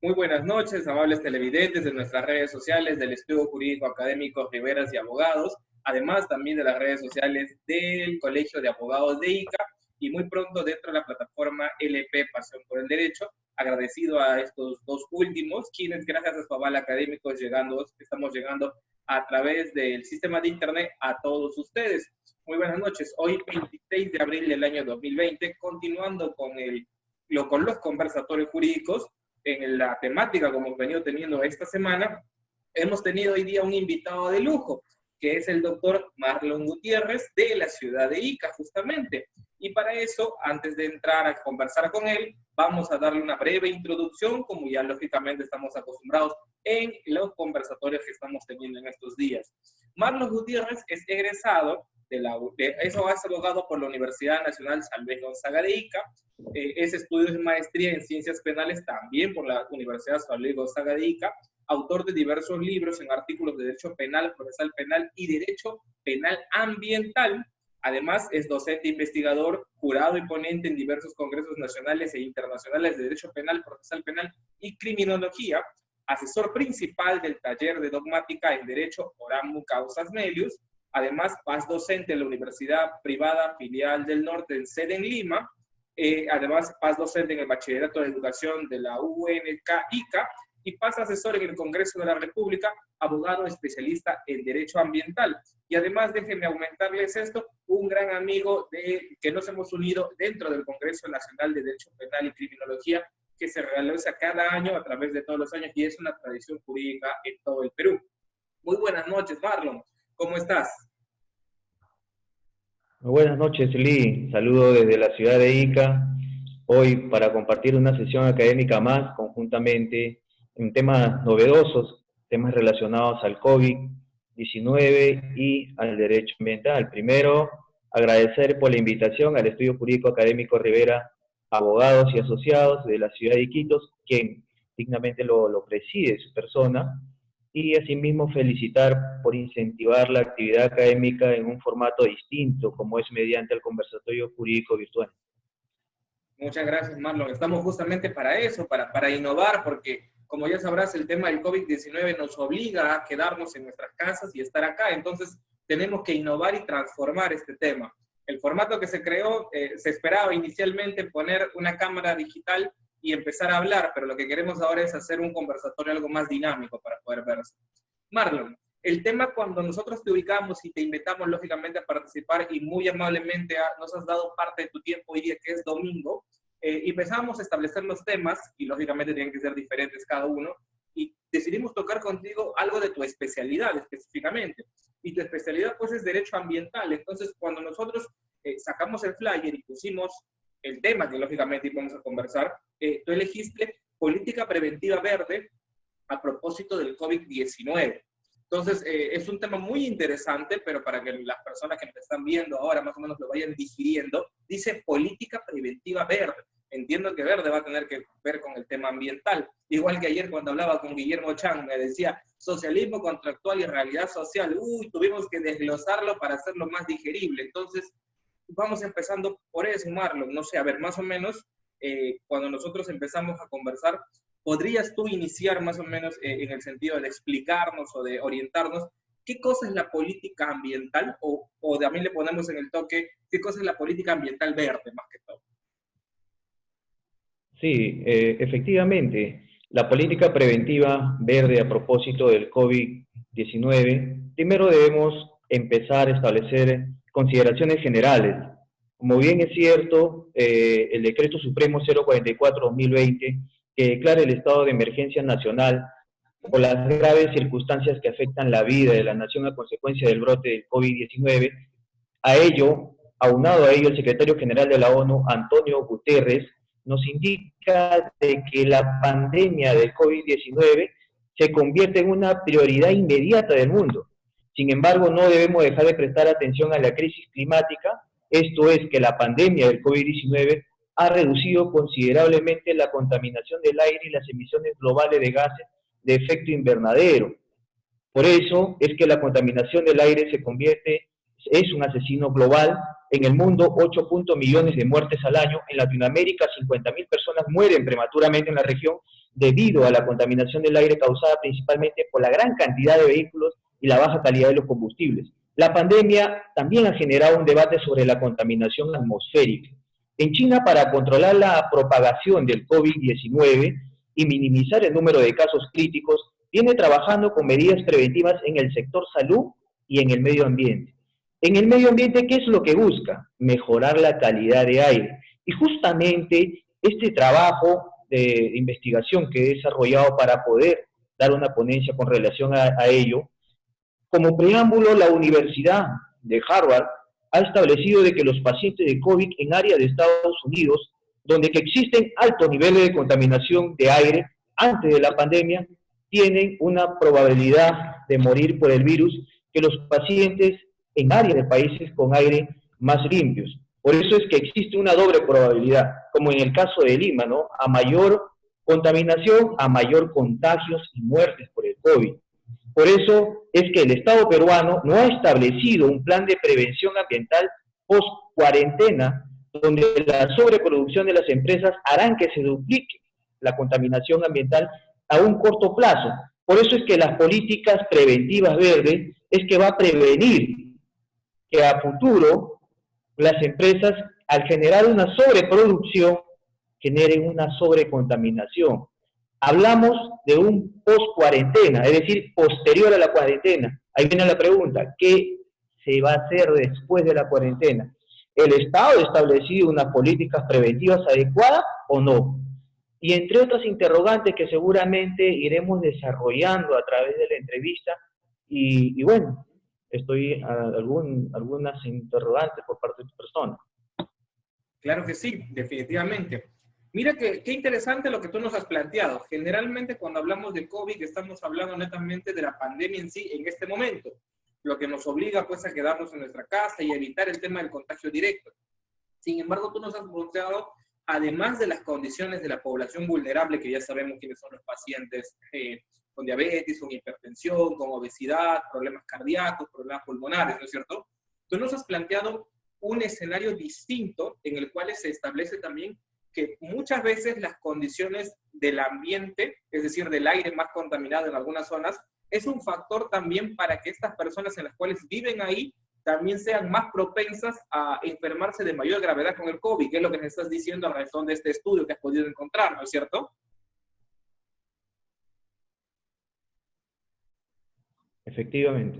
Muy buenas noches, amables televidentes de nuestras redes sociales del Estudio Jurídico Académico Riveras y Abogados, además también de las redes sociales del Colegio de Abogados de ICA y muy pronto dentro de la plataforma LP Pasión por el Derecho. Agradecido a estos dos últimos, quienes gracias a su aval académico estamos llegando a través del sistema de Internet a todos ustedes. Muy buenas noches. Hoy, 26 de abril del año 2020, continuando con los conversatorios jurídicos, en la temática como hemos venido teniendo esta semana, hemos tenido hoy día un invitado de lujo, que es el doctor Marlon Gutiérrez de la ciudad de Ica, justamente. Y para eso, antes de entrar a conversar con él, vamos a darle una breve introducción, como ya lógicamente estamos acostumbrados en los conversatorios que estamos teniendo en estos días. Marlon Gutiérrez es egresado es abogado por la Universidad Nacional San Luis Gonzaga de Ica, es estudios de maestría en ciencias penales también por la Universidad San Luis Gonzaga de Ica, autor de diversos libros en artículos de derecho penal, procesal penal y derecho penal ambiental. Además, es docente investigador, jurado y ponente en diversos congresos nacionales e internacionales de derecho penal, procesal penal y criminología, asesor principal del taller de dogmática en derecho Oramum Causas Melius. Además, paz docente en la Universidad Privada Filial del Norte, en sede en Lima. Además, paz docente en el Bachillerato de Educación de la UNK-ICA y paz asesor en el Congreso de la República, abogado especialista en Derecho Ambiental. Y además, déjenme aumentarles esto, un gran amigo que nos hemos unido dentro del Congreso Nacional de Derecho Penal y Criminología, que se realiza cada año a través de todos los años y es una tradición jurídica en todo el Perú. Muy buenas noches, Marlon. ¿Cómo estás? Muy buenas noches, Lee. Saludo desde la ciudad de Ica. Hoy para compartir una sesión académica más conjuntamente en temas novedosos, temas relacionados al COVID-19 y al derecho ambiental. Primero, agradecer por la invitación al Estudio Jurídico Académico Rivera, abogados y asociados de la ciudad de Iquitos, quien dignamente lo preside su persona, y asimismo felicitar por incentivar la actividad académica en un formato distinto, como es mediante el conversatorio jurídico virtual. Muchas gracias, Marlon. Estamos justamente para eso, para innovar, porque como ya sabrás, el tema del COVID-19 nos obliga a quedarnos en nuestras casas y estar acá. Entonces, tenemos que innovar y transformar este tema. El formato que se creó, se esperaba inicialmente poner una cámara digital y empezar a hablar, pero lo que queremos ahora es hacer un conversatorio algo más dinámico para poder verse. Marlon, el tema cuando nosotros te ubicamos y te invitamos lógicamente a participar y muy amablemente nos has dado parte de tu tiempo hoy día que es domingo, y empezamos a establecer los temas y lógicamente tienen que ser diferentes cada uno y decidimos tocar contigo algo de tu especialidad específicamente. Y tu especialidad pues es derecho ambiental. Entonces cuando nosotros sacamos el flyer y pusimos el tema que lógicamente íbamos a conversar, tú elegiste política preventiva verde a propósito del COVID-19. Entonces, es un tema muy interesante, pero para que las personas que me están viendo ahora más o menos lo vayan digiriendo, dice política preventiva verde. Entiendo que verde va a tener que ver con el tema ambiental. Igual que ayer cuando hablaba con Guillermo Chang, me decía, socialismo contractual y realidad social. Uy, tuvimos que desglosarlo para hacerlo más digerible. Entonces, vamos empezando por eso, Marlon. No sé, a ver, más o menos, cuando nosotros empezamos a conversar, ¿podrías tú iniciar más o menos en el sentido de explicarnos o de orientarnos qué cosa es la política ambiental o también le ponemos en el toque qué cosa es la política ambiental verde más que todo? Sí, efectivamente, la política preventiva verde a propósito del COVID-19, primero debemos empezar a establecer consideraciones generales. Como bien es cierto, el Decreto Supremo 044-2020, que declara el estado de emergencia nacional por las graves circunstancias que afectan la vida de la nación a consecuencia del brote del COVID-19, a ello, aunado a ello, el secretario general de la ONU, Antonio Guterres, nos indica de que la pandemia del COVID-19 se convierte en una prioridad inmediata del mundo. Sin embargo, no debemos dejar de prestar atención a la crisis climática, esto es que la pandemia del COVID-19 ha reducido considerablemente la contaminación del aire y las emisiones globales de gases de efecto invernadero. Por eso es que la contaminación del aire es un asesino global. En el mundo, 8 millones de muertes al año. En Latinoamérica, 50.000 personas mueren prematuramente en la región debido a la contaminación del aire causada principalmente por la gran cantidad de vehículos y la baja calidad de los combustibles. La pandemia también ha generado un debate sobre la contaminación atmosférica. En China, para controlar la propagación del COVID-19 y minimizar el número de casos críticos, viene trabajando con medidas preventivas en el sector salud y en el medio ambiente. En el medio ambiente, ¿qué es lo que busca? Mejorar la calidad de aire. Y justamente este trabajo de investigación que he desarrollado para poder dar una ponencia con relación a ello, como preámbulo, la Universidad de Harvard ha establecido de que los pacientes de COVID en áreas de Estados Unidos, donde que existen altos niveles de contaminación de aire antes de la pandemia, tienen una probabilidad de morir por el virus que los pacientes en áreas de países con aire más limpios. Por eso es que existe una doble probabilidad, como en el caso de Lima, ¿no? A mayor contaminación, a mayor contagios y muertes por el COVID. Por eso es que el Estado peruano no ha establecido un plan de prevención ambiental post-cuarentena, donde la sobreproducción de las empresas harán que se duplique la contaminación ambiental a un corto plazo. Por eso es que las políticas preventivas verdes es que va a prevenir que a futuro las empresas, al generar una sobreproducción, generen una sobrecontaminación. Hablamos de un post-cuarentena, es decir, posterior a la cuarentena. Ahí viene la pregunta, ¿qué se va a hacer después de la cuarentena? ¿El Estado ha establecido unas políticas preventivas adecuadas o no? Y entre otras interrogantes que seguramente iremos desarrollando a través de la entrevista, y bueno, estoy algunas interrogantes por parte de tu persona. Claro que sí, definitivamente. Mira qué interesante lo que tú nos has planteado. Generalmente cuando hablamos de COVID estamos hablando netamente de la pandemia en sí en este momento, lo que nos obliga pues a quedarnos en nuestra casa y evitar el tema del contagio directo. Sin embargo, tú nos has planteado, además de las condiciones de la población vulnerable, que ya sabemos quiénes son los pacientes con diabetes, con hipertensión, con obesidad, problemas cardíacos, problemas pulmonares, ¿no es cierto? Tú nos has planteado un escenario distinto en el cual se establece también que muchas veces las condiciones del ambiente, es decir, del aire más contaminado en algunas zonas, es un factor también para que estas personas en las cuales viven ahí también sean más propensas a enfermarse de mayor gravedad con el COVID, que es lo que me estás diciendo a razón de este estudio que has podido encontrar, ¿no es cierto? Efectivamente.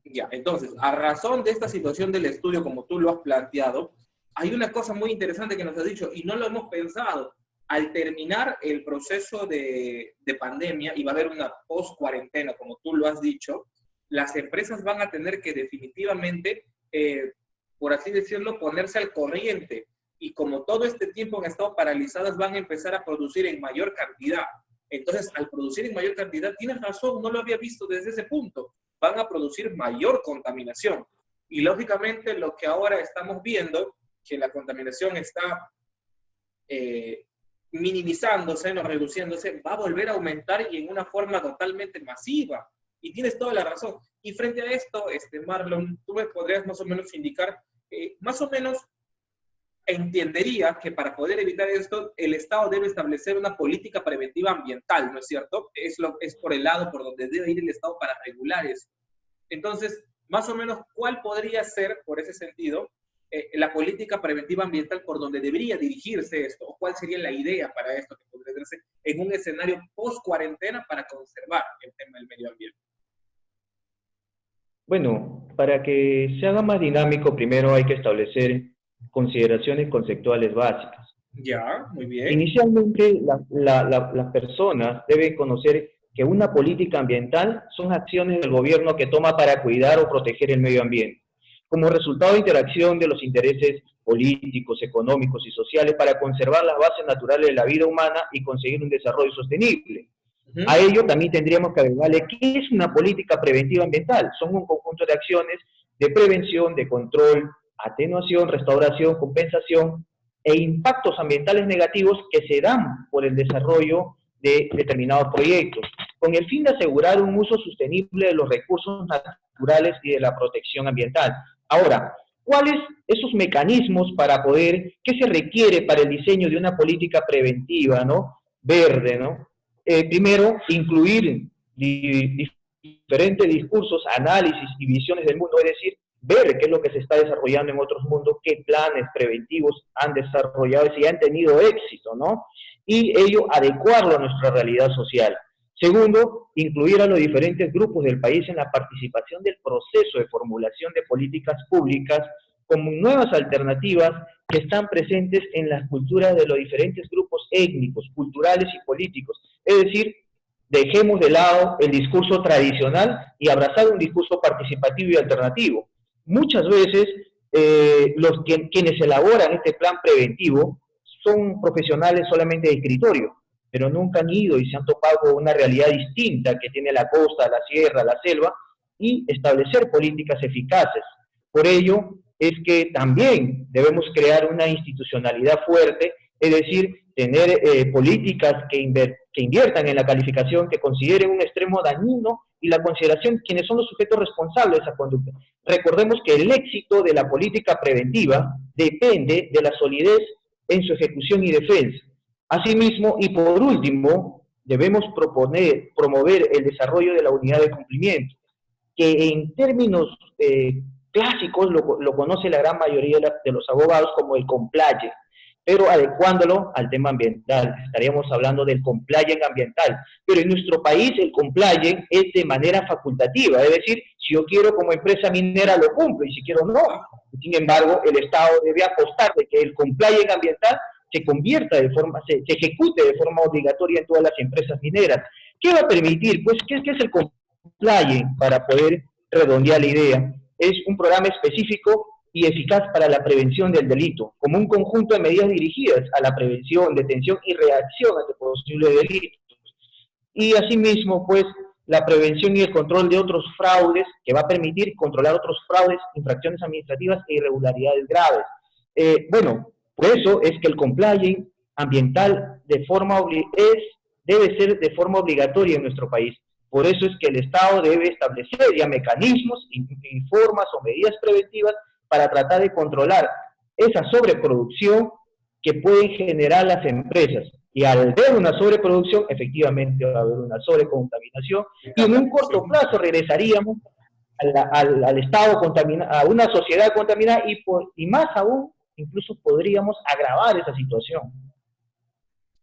Ya, entonces, a razón de esta situación del estudio, como tú lo has planteado, hay una cosa muy interesante que nos has dicho, y no lo hemos pensado. Al terminar el proceso de pandemia, y va a haber una post-cuarentena, como tú lo has dicho, las empresas van a tener que definitivamente, por así decirlo, ponerse al corriente. Y como todo este tiempo han estado paralizadas, van a empezar a producir en mayor cantidad. Entonces, al producir en mayor cantidad, tienes razón, no lo había visto desde ese punto. Van a producir mayor contaminación. Y lógicamente lo que ahora estamos viendo, que la contaminación está minimizándose, no reduciéndose, va a volver a aumentar y en una forma totalmente masiva. Y tienes toda la razón. Y frente a esto, Marlon, tú me podrías más o menos indicar, más o menos entendería que para poder evitar esto, el Estado debe establecer una política preventiva ambiental, ¿no es cierto? Es por el lado por donde debe ir el Estado para regular eso. Entonces, más o menos, ¿cuál podría ser, por ese sentido, la política preventiva ambiental por donde debería dirigirse esto? ¿O cuál sería la idea para esto que podría hacerse en un escenario post-cuarentena para conservar el tema del medio ambiente? Bueno, para que se haga más dinámico, primero hay que establecer consideraciones conceptuales básicas. Ya, muy bien. Inicialmente, las personas deben conocer que una política ambiental son acciones del gobierno que toma para cuidar o proteger el medio ambiente, como resultado de interacción de los intereses políticos, económicos y sociales para conservar las bases naturales de la vida humana y conseguir un desarrollo sostenible. A ello también tendríamos que agregarle qué es una política preventiva ambiental. Son un conjunto de acciones de prevención, de control, atenuación, restauración, compensación e impactos ambientales negativos que se dan por el desarrollo de determinados proyectos, con el fin de asegurar un uso sostenible de los recursos naturales y de la protección ambiental. Ahora, ¿cuáles esos mecanismos para poder, qué se requiere para el diseño de una política preventiva, ¿no? Verde, ¿no? primero, incluir diferentes discursos, análisis y visiones del mundo, es decir, ver qué es lo que se está desarrollando en otros mundos, qué planes preventivos han desarrollado y si han tenido éxito, ¿no? Y ello adecuarlo a nuestra realidad social. Segundo, incluir a los diferentes grupos del país en la participación del proceso de formulación de políticas públicas como nuevas alternativas que están presentes en las culturas de los diferentes grupos étnicos, culturales y políticos. Es decir, dejemos de lado el discurso tradicional y abrazar un discurso participativo y alternativo. Muchas veces quienes elaboran este plan preventivo son profesionales solamente de escritorio, pero nunca han ido y se han topado con una realidad distinta que tiene la costa, la sierra, la selva, y establecer políticas eficaces. Por ello es que también debemos crear una institucionalidad fuerte, es decir, tener políticas que inviertan en la calificación, que consideren un extremo dañino y la consideración de quienes son los sujetos responsables de esa conducta. Recordemos que el éxito de la política preventiva depende de la solidez en su ejecución y defensa. Asimismo, y por último, debemos promover el desarrollo de la unidad de cumplimiento, que en términos clásicos lo conoce la gran mayoría de los abogados como el compliance, pero adecuándolo al tema ambiental. Estaríamos hablando del compliance ambiental, pero en nuestro país el compliance es de manera facultativa, es decir, si yo quiero como empresa minera lo cumplo y si quiero no. Sin embargo, el Estado debe apostar de que el compliance ambiental se ejecute de forma obligatoria en todas las empresas mineras. ¿Qué va a permitir? Pues, ¿qué es el compliance? Para poder redondear la idea, es un programa específico y eficaz para la prevención del delito, como un conjunto de medidas dirigidas a la prevención, detención y reacción ante posibles delitos. Y asimismo, pues, la prevención y el control de otros fraudes, que va a permitir controlar otros fraudes, infracciones administrativas e irregularidades graves. Bueno, por eso es que el compliance ambiental debe ser de forma obligatoria en nuestro país. Por eso es que el Estado debe establecer ya mecanismos, formas o medidas preventivas para tratar de controlar esa sobreproducción que pueden generar las empresas. Y al ver una sobreproducción, efectivamente va a haber una sobrecontaminación, y en un corto plazo regresaríamos al estado contaminado, a una sociedad contaminada, y más aún, incluso podríamos agravar esa situación.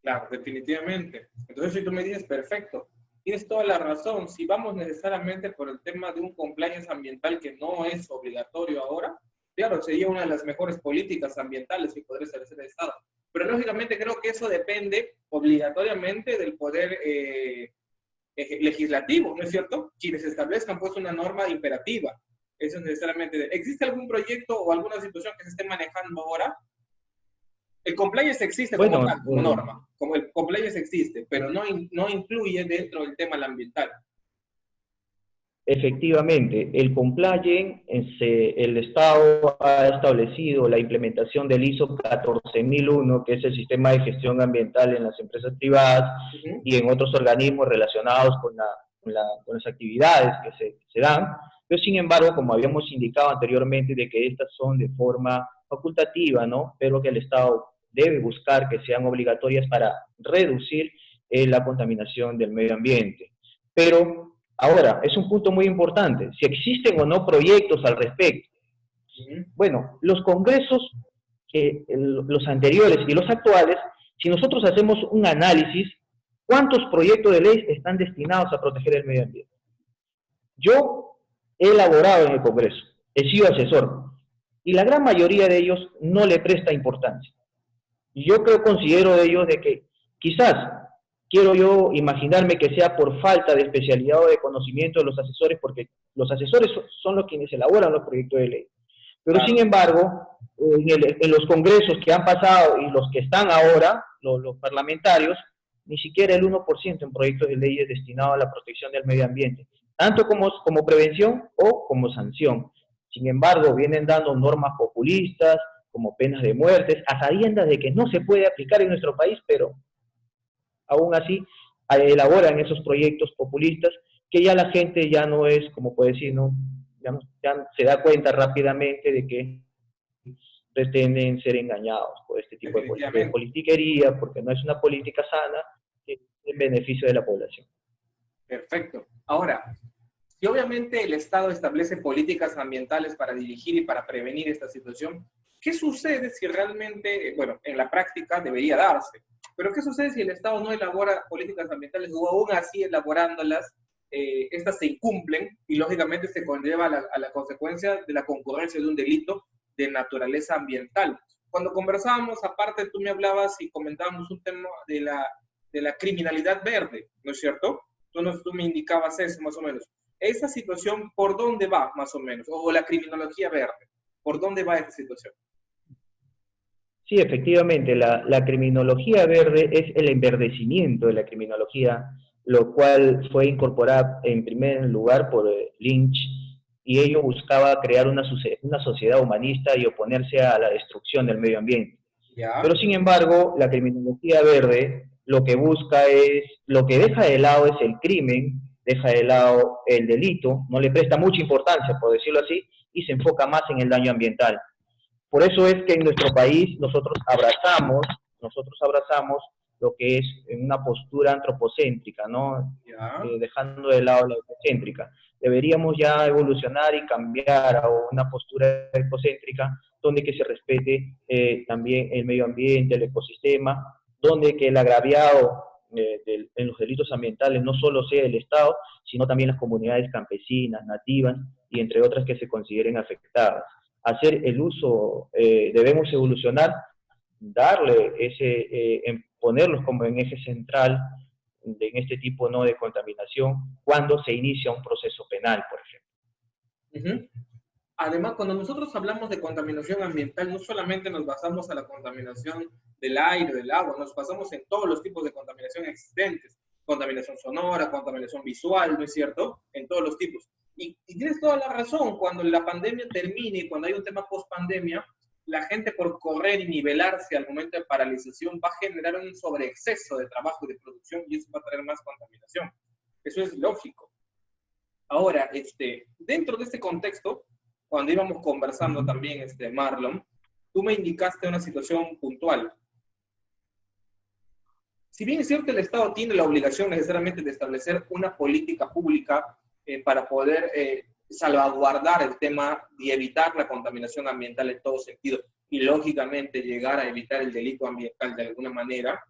Claro, definitivamente. Entonces, si tú me dices, perfecto, tienes toda la razón. Si vamos necesariamente por el tema de un compliance ambiental que no es obligatorio ahora, claro, sería una de las mejores políticas ambientales que podría establecer el Estado. Pero lógicamente creo que eso depende obligatoriamente del poder legislativo, ¿no es cierto? Quienes establezcan pues una norma imperativa. Eso es necesariamente. ¿Existe algún proyecto o alguna situación que se esté manejando ahora? El compliance existe como norma, como el compliance existe, pero no influye dentro del tema ambiental. Efectivamente, el compliance, el Estado ha establecido la implementación del ISO 14001, que es el sistema de gestión ambiental en las empresas privadas y en otros organismos relacionados con las actividades que se dan. Pero sin embargo, como habíamos indicado anteriormente, de que estas son de forma facultativa, ¿no? Pero que el Estado debe buscar que sean obligatorias para reducir la contaminación del medio ambiente. Pero ahora, es un punto muy importante, si existen o no proyectos al respecto. Bueno, los congresos, los anteriores y los actuales, si nosotros hacemos un análisis, ¿cuántos proyectos de ley están destinados a proteger el medio ambiente? Yo he elaborado en el Congreso, he sido asesor, y la gran mayoría de ellos no le presta importancia. Y yo considero de ellos de que quizás, quiero yo imaginarme que sea por falta de especialidad o de conocimiento de los asesores, porque los asesores son los quienes elaboran los proyectos de ley. Pero sin embargo, en los congresos que han pasado y los que están ahora, los parlamentarios, ni siquiera el 1% en proyectos de leyes destinados a la protección del medio ambiente, tanto como prevención o como sanción. Sin embargo, vienen dando normas populistas, como penas de muerte, a sabiendas de que no se puede aplicar en nuestro país, pero aún así elaboran esos proyectos populistas que ya la gente ya no es, como puede decir, ¿no? Ya se da cuenta rápidamente de que pretenden ser engañados por este tipo de politiquería, porque no es una política sana, que en beneficio de la población. Perfecto. Ahora, si obviamente el Estado establece políticas ambientales para dirigir y para prevenir esta situación, ¿qué sucede si realmente, bueno, en la práctica debería darse, pero qué sucede si el Estado no elabora políticas ambientales o aún así elaborándolas, estas se incumplen y lógicamente se conlleva a la consecuencia de la concurrencia de un delito de naturaleza ambiental? Cuando conversábamos, aparte, tú me hablabas y comentábamos un tema de la criminalidad verde, ¿no es cierto? Tú me indicabas eso más o menos. Esa situación, ¿por dónde va más o menos? O la criminología verde, ¿por dónde va esa situación? Sí, efectivamente, la criminología verde es el enverdecimiento de la criminología, lo cual fue incorporada en primer lugar por Lynch, y ello buscaba crear una sociedad humanista y oponerse a la destrucción del medio ambiente. ¿Ya? Pero sin embargo, la criminología verde lo que busca es, lo que deja de lado es el crimen, deja de lado el delito, no le presta mucha importancia, por decirlo así, y se enfoca más en el daño ambiental. Por eso es que en nuestro país nosotros abrazamos lo que es una postura antropocéntrica, ¿no? ¿Ya? Dejando de lado la ecocéntrica. Deberíamos ya evolucionar y cambiar a una postura ecocéntrica donde que se respete también el medio ambiente, el ecosistema, donde que el agraviado en los delitos ambientales no solo sea el Estado, sino también las comunidades campesinas, nativas y entre otras que se consideren afectadas. Hacer el uso, debemos evolucionar, darle ponerlos como en eje central en este tipo, ¿no?, de contaminación cuando se inicia un proceso penal, por ejemplo. Uh-huh. Además, cuando nosotros hablamos de contaminación ambiental, no solamente nos basamos a la contaminación del aire, del agua, nos basamos en todos los tipos de contaminación existentes. Contaminación sonora, contaminación visual, ¿no es cierto? En todos los tipos. Y tienes toda la razón, cuando la pandemia termine y cuando hay un tema post-pandemia, la gente por correr y nivelarse al momento de paralización va a generar un sobreexceso de trabajo y de producción y eso va a traer más contaminación. Eso es lógico. Ahora, dentro de este contexto, cuando íbamos conversando también, Marlon, tú me indicaste una situación puntual. Si bien es cierto, el Estado tiene la obligación necesariamente de establecer una política pública para poder salvaguardar el tema y evitar la contaminación ambiental en todo sentido, y lógicamente llegar a evitar el delito ambiental de alguna manera,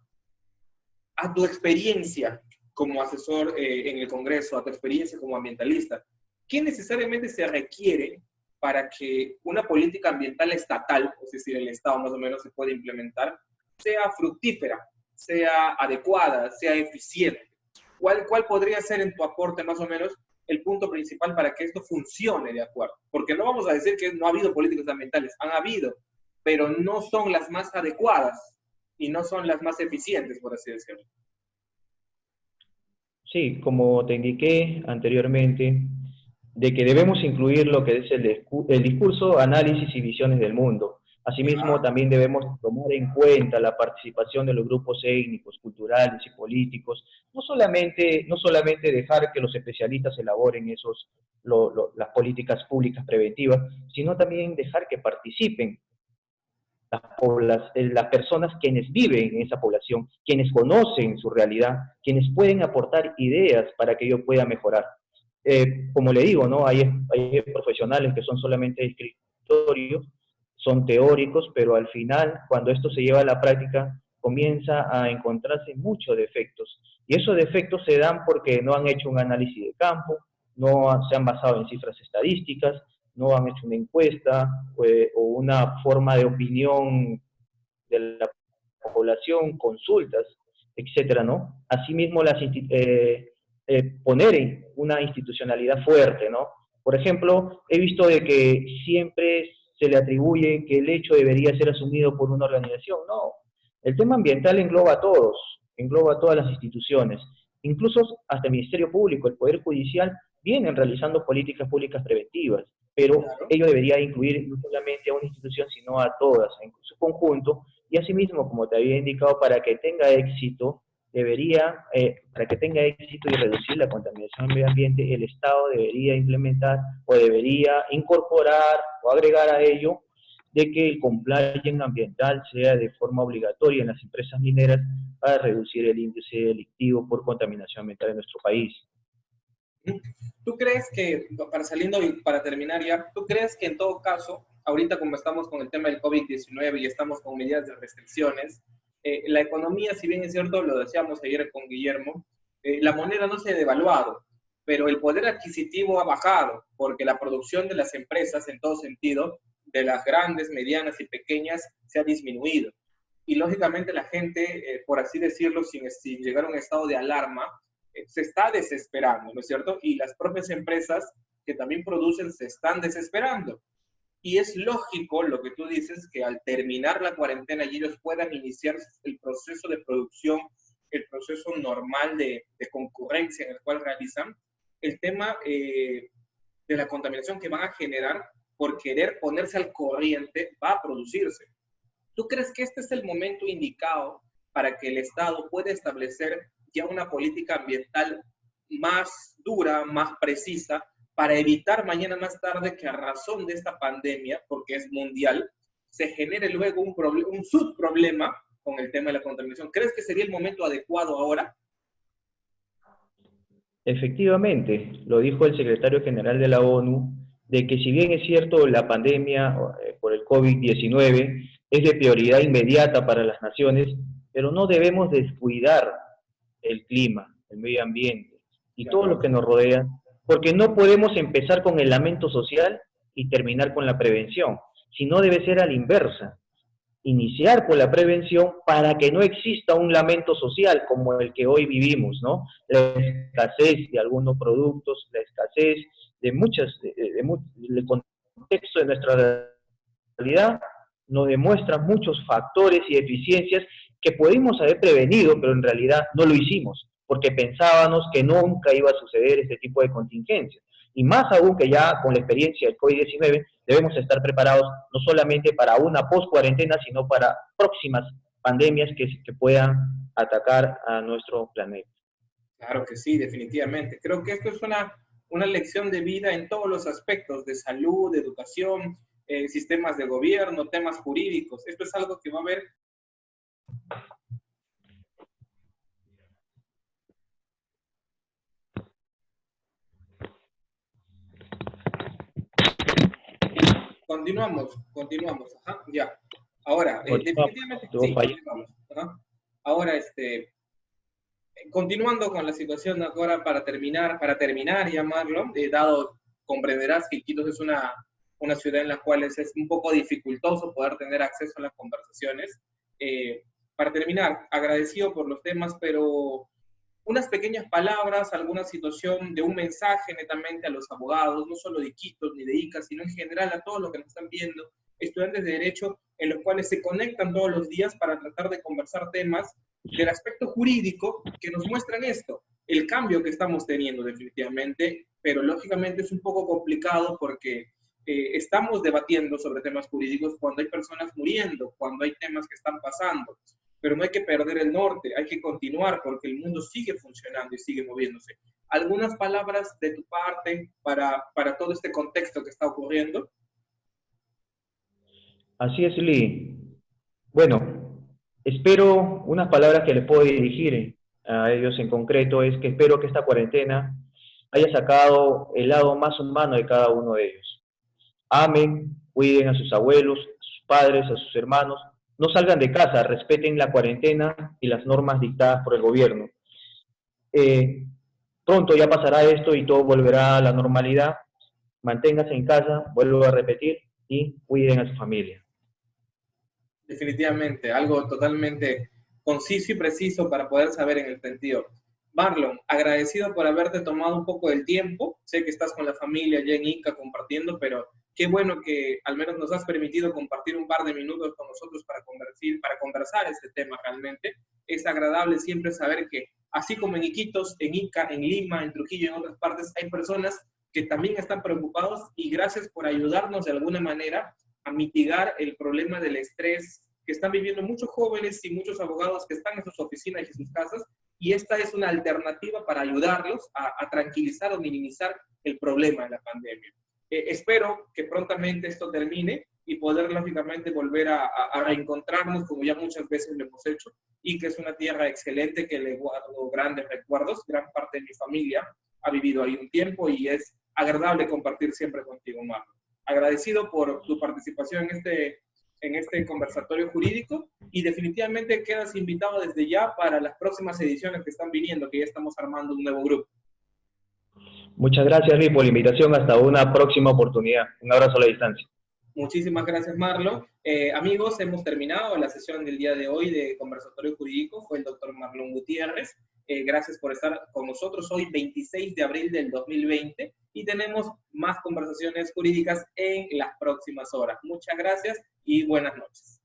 a tu experiencia como asesor en el Congreso, a tu experiencia como ambientalista, ¿qué necesariamente se requiere para que una política ambiental estatal, es decir, el Estado más o menos se puede implementar, sea fructífera, sea adecuada, sea eficiente? ¿Cuál podría ser en tu aporte más o menos el punto principal para que esto funcione de acuerdo? Porque no vamos a decir que no ha habido políticas ambientales, han habido, pero no son las más adecuadas y no son las más eficientes, por así decirlo. Sí, como te indiqué anteriormente, de que debemos incluir lo que es el discurso, análisis y visiones del mundo. Asimismo, ¿Ya? también debemos tomar en cuenta la participación de los grupos étnicos, culturales y políticos, no solamente dejar que los especialistas elaboren las políticas públicas preventivas, sino también dejar que participen las personas quienes viven en esa población, quienes conocen su realidad, quienes pueden aportar ideas para que ello pueda mejorar. Como le digo, ¿no? Hay profesionales que son solamente escritorios, son teóricos, pero al final, cuando esto se lleva a la práctica, comienza a encontrarse muchos defectos. Y esos defectos se dan porque no han hecho un análisis de campo, se han basado en cifras estadísticas, no han hecho una encuesta o una forma de opinión de la población, consultas, etcétera, ¿no? Asimismo, poner una institucionalidad fuerte, ¿no? Por ejemplo, he visto de que siempre se le atribuye que el hecho debería ser asumido por una organización. No, el tema ambiental engloba a todos, engloba a todas las instituciones, incluso hasta el Ministerio Público, el Poder Judicial, vienen realizando políticas públicas preventivas, pero Claro. ello debería incluir no solamente a una institución, sino a todas en su conjunto, y asimismo, como te había indicado, para que tenga éxito, para que tenga éxito y reducir la contaminación del medio ambiente, el Estado debería implementar o debería incorporar o agregar a ello de que el compliance ambiental sea de forma obligatoria en las empresas mineras para reducir el índice delictivo por contaminación ambiental en nuestro país. ¿Tú crees que, para terminar ya, tú crees que en todo caso, ahorita como estamos con el tema del COVID-19 y estamos con medidas de restricciones, la economía, si bien es cierto, lo decíamos ayer con Guillermo, la moneda no se ha devaluado, pero el poder adquisitivo ha bajado, porque la producción de las empresas, en todo sentido, de las grandes, medianas y pequeñas, se ha disminuido. Y lógicamente la gente, por así decirlo, sin llegar a un estado de alarma, se está desesperando, ¿no es cierto? Y las propias empresas que también producen se están desesperando. Y es lógico lo que tú dices, que al terminar la cuarentena y ellos puedan iniciar el proceso de producción, el proceso normal de concurrencia en el cual realizan, el tema de la contaminación que van a generar por querer ponerse al corriente va a producirse. ¿Tú crees que este es el momento indicado para que el Estado pueda establecer ya una política ambiental más dura, más precisa, para evitar mañana más tarde que a razón de esta pandemia, porque es mundial, se genere luego un subproblema con el tema de la contaminación? ¿Crees que sería el momento adecuado ahora? Efectivamente, lo dijo el secretario general de la ONU, de que si bien es cierto la pandemia por el COVID-19 es de prioridad inmediata para las naciones, pero no debemos descuidar el clima, el medio ambiente y todo lo que nos rodea, porque no podemos empezar con el lamento social y terminar con la prevención, sino debe ser a la inversa. Iniciar por la prevención para que no exista un lamento social como el que hoy vivimos, ¿no? La escasez de algunos productos, la escasez de el contexto de nuestra realidad nos demuestra muchos factores y eficiencias que pudimos haber prevenido, pero en realidad no lo hicimos, porque pensábamos que nunca iba a suceder este tipo de contingencias. Y más aún que ya con la experiencia del COVID-19 debemos estar preparados no solamente para una post-cuarentena, sino para próximas pandemias que puedan atacar a nuestro planeta. Claro que sí, definitivamente. Creo que esto es una lección de vida en todos los aspectos, de salud, de educación, sistemas de gobierno, temas jurídicos. Esto es algo que va a haber. Continuamos. Ajá, ya. Ahora, definitivamente, sí, continuamos. Ajá. Ahora, continuando con la situación ahora para terminar, llamarlo, dado, comprenderás que Iquitos es una ciudad en la cual es un poco dificultoso poder tener acceso a las conversaciones. Para terminar, agradecido por los temas, pero unas pequeñas palabras, alguna situación de un mensaje netamente a los abogados, no solo de Iquitos ni de Ica, sino en general a todos los que nos están viendo, estudiantes de Derecho, en los cuales se conectan todos los días para tratar de conversar temas del aspecto jurídico que nos muestran esto, el cambio que estamos teniendo definitivamente, pero lógicamente es un poco complicado porque estamos debatiendo sobre temas jurídicos cuando hay personas muriendo, cuando hay temas que están pasando, pero no hay que perder el norte, hay que continuar porque el mundo sigue funcionando y sigue moviéndose. ¿Algunas palabras de tu parte para todo este contexto que está ocurriendo? Así es, Lee. Bueno, espero, unas palabras que les puedo dirigir a ellos en concreto es que espero que esta cuarentena haya sacado el lado más humano de cada uno de ellos. Amen, cuiden a sus abuelos, a sus padres, a sus hermanos, no salgan de casa, respeten la cuarentena y las normas dictadas por el gobierno. Pronto ya pasará esto y todo volverá a la normalidad. Manténganse en casa, vuelvo a repetir, y cuiden a su familia. Definitivamente, algo totalmente conciso y preciso para poder saber en el sentido. Marlon, agradecido por haberte tomado un poco del tiempo. Sé que estás con la familia allá en Ica compartiendo, pero qué bueno que al menos nos has permitido compartir un par de minutos con nosotros para conversar este tema realmente. Es agradable siempre saber que, así como en Iquitos, en Ica, en Lima, en Trujillo, en otras partes, hay personas que también están preocupados y gracias por ayudarnos de alguna manera a mitigar el problema del estrés que están viviendo muchos jóvenes y muchos abogados que están en sus oficinas y en sus casas, y esta es una alternativa para ayudarlos a tranquilizar o minimizar el problema de la pandemia. Espero que prontamente esto termine y poder lógicamente volver a reencontrarnos como ya muchas veces lo hemos hecho, y que es una tierra excelente que le guardo grandes recuerdos. Gran parte de mi familia ha vivido ahí un tiempo y es agradable compartir siempre contigo, Marlon. Agradecido por tu participación en este conversatorio jurídico, y definitivamente quedas invitado desde ya para las próximas ediciones que están viniendo, que ya estamos armando un nuevo grupo. Muchas gracias, Luis, por la invitación. Hasta una próxima oportunidad. Un abrazo a la distancia. Muchísimas gracias, Marlon. Amigos, hemos terminado la sesión del día de hoy de Conversatorio Jurídico. Fue el doctor Marlon Gutiérrez. Gracias por estar con nosotros hoy, 26 de abril del 2020, y tenemos más conversaciones jurídicas en las próximas horas. Muchas gracias y buenas noches.